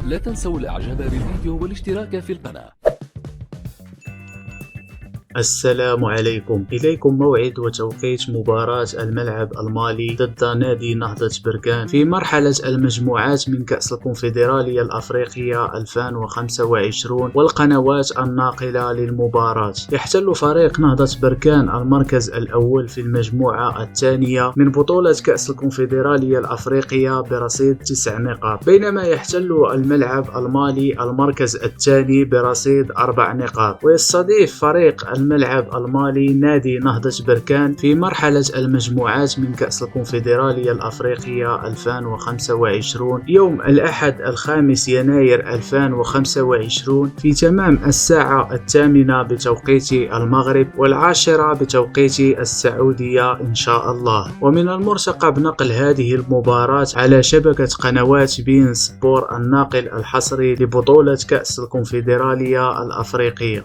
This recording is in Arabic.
لا تنسوا الاعجاب بالفيديو والاشتراك في القناة. السلام عليكم. إليكم موعد وتوقيت مباراة الملعب المالي ضد نادي نهضة بركان في مرحلة المجموعات من كأس الكونفدرالية الأفريقية 2025 والقنوات الناقلة للمباراة. يحتل فريق نهضة بركان المركز الأول في المجموعة الثانية من بطولة كأس الكونفدرالية الأفريقية برصيد 9 نقاط، بينما يحتل الملعب المالي المركز الثاني برصيد 4 نقاط. ويستضيف فريق الملعب المالي نادي نهضة بركان في مرحلة المجموعات من كأس الكونفدرالية الأفريقية 2025 يوم الأحد 5 يناير 2025 في تمام الساعة 8 بتوقيت المغرب و10 بتوقيت السعودية إن شاء الله. ومن المرتقب نقل هذه المباراة على شبكة قنوات بين سبور الناقل الحصري لبطولة كأس الكونفدرالية الأفريقية.